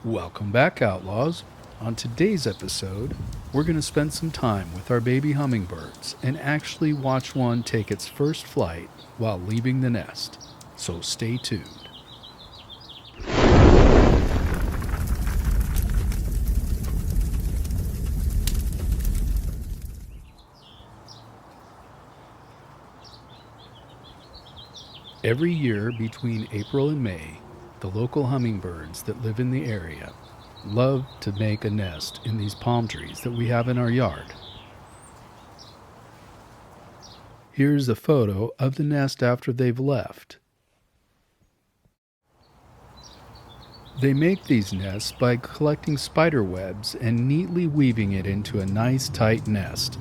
Welcome back, Outlaws. On today's episode, we're going to spend some time with our baby hummingbirds and actually watch one take its first flight while leaving the nest. So stay tuned. Every year between April and May, the local hummingbirds that live in the area love to make a nest in these palm trees that we have in our yard. Here's a photo of the nest after they've left. They make these nests by collecting spider webs and neatly weaving it into a nice tight nest.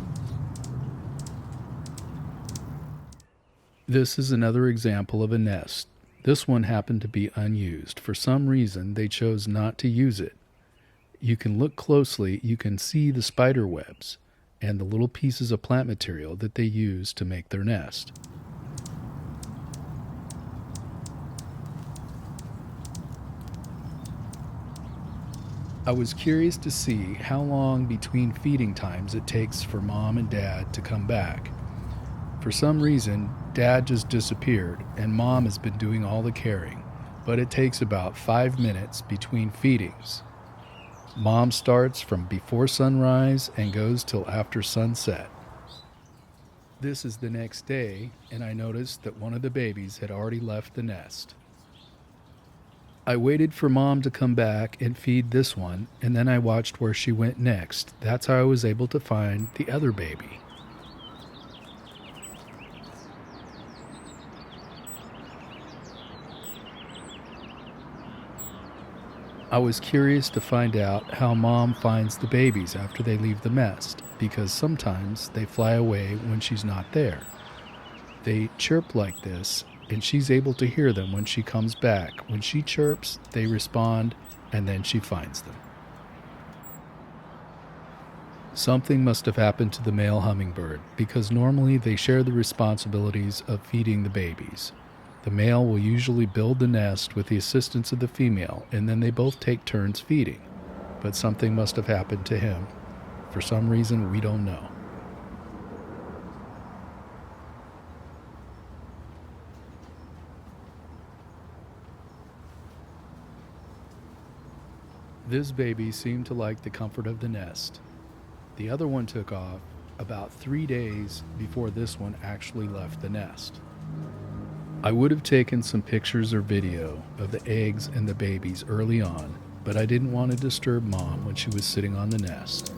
This is another example of a nest. This one happened to be unused. For some reason, they chose not to use it. You can look closely, you can see the spider webs and the little pieces of plant material that they use to make their nest. I was curious to see how long between feeding times it takes for Mom and Dad to come back. For some reason, Dad just disappeared and Mom has been doing all the caring, but it takes about 5 minutes between feedings. Mom starts from before sunrise and goes till after sunset. This is the next day, and I noticed that one of the babies had already left the nest. I waited for Mom to come back and feed this one, and then I watched where she went next. That's how I was able to find the other baby. I was curious to find out how Mom finds the babies after they leave the nest, because sometimes they fly away when she's not there. They chirp like this, and she's able to hear them when she comes back. When she chirps, they respond, and then she finds them. Something must have happened to the male hummingbird, because normally they share the responsibilities of feeding the babies. The male will usually build the nest with the assistance of the female, and then they both take turns feeding. But something must have happened to him. For some reason, we don't know. This baby seemed to like the comfort of the nest. The other one took off about 3 days before this one actually left the nest. I would have taken some pictures or video of the eggs and the babies early on, but I didn't want to disturb Mom when she was sitting on the nest.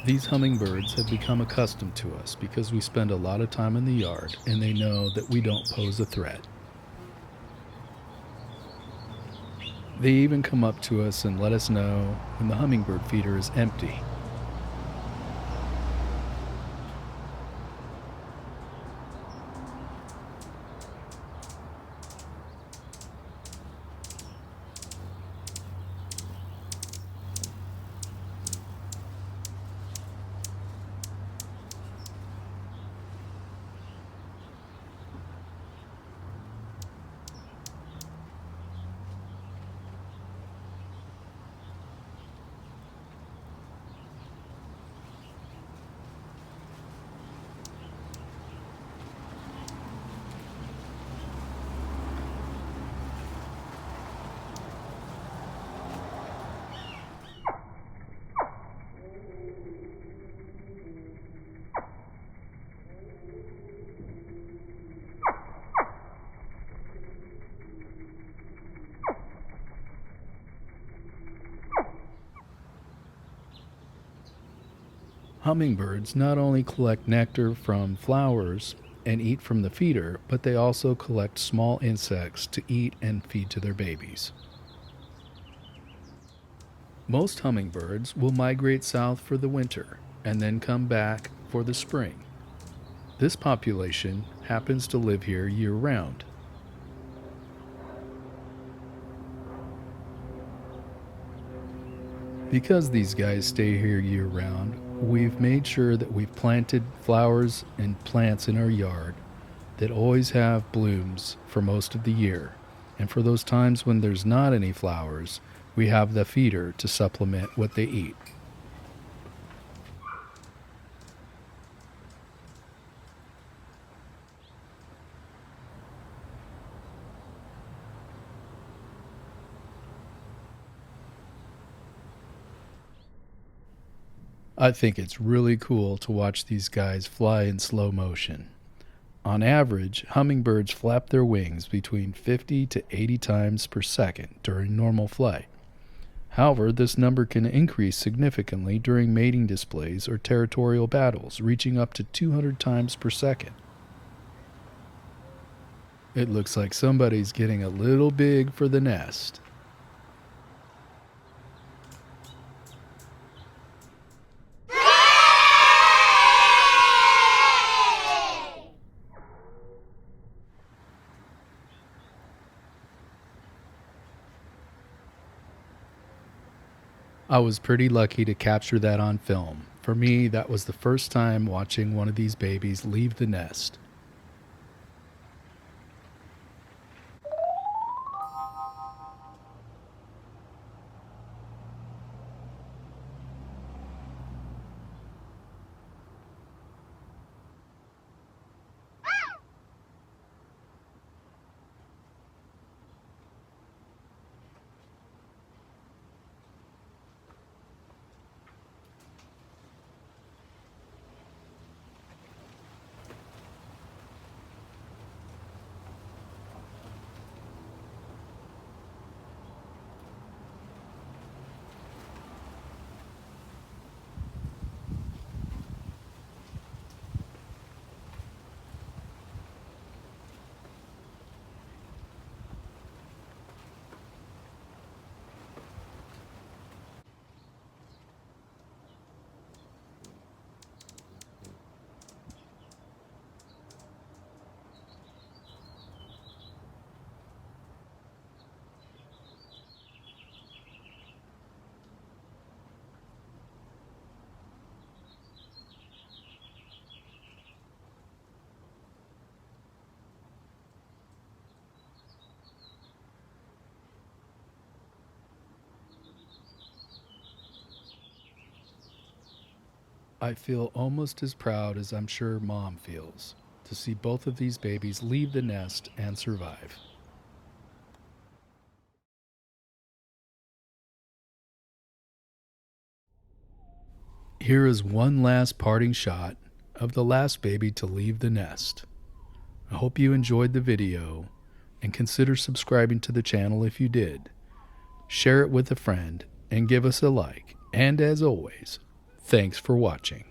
These hummingbirds have become accustomed to us because we spend a lot of time in the yard and they know that we don't pose a threat. They even come up to us and let us know when the hummingbird feeder is empty. Hummingbirds not only collect nectar from flowers and eat from the feeder, but they also collect small insects to eat and feed to their babies. Most hummingbirds will migrate south for the winter and then come back for the spring. This population happens to live here year-round. Because these guys stay here year round, we've made sure that we've planted flowers and plants in our yard that always have blooms for most of the year. And for those times when there's not any flowers, we have the feeder to supplement what they eat. I think it's really cool to watch these guys fly in slow motion. On average, hummingbirds flap their wings between 50 to 80 times per second during normal flight. However, this number can increase significantly during mating displays or territorial battles, reaching up to 200 times per second. It looks like somebody's getting a little big for the nest. I was pretty lucky to capture that on film. For me, that was the first time watching one of these babies leave the nest. I feel almost as proud as I'm sure Mom feels to see both of these babies leave the nest and survive. Here is one last parting shot of the last baby to leave the nest. I hope you enjoyed the video and consider subscribing to the channel if you did. Share it with a friend and give us a like. And as always, thanks for watching.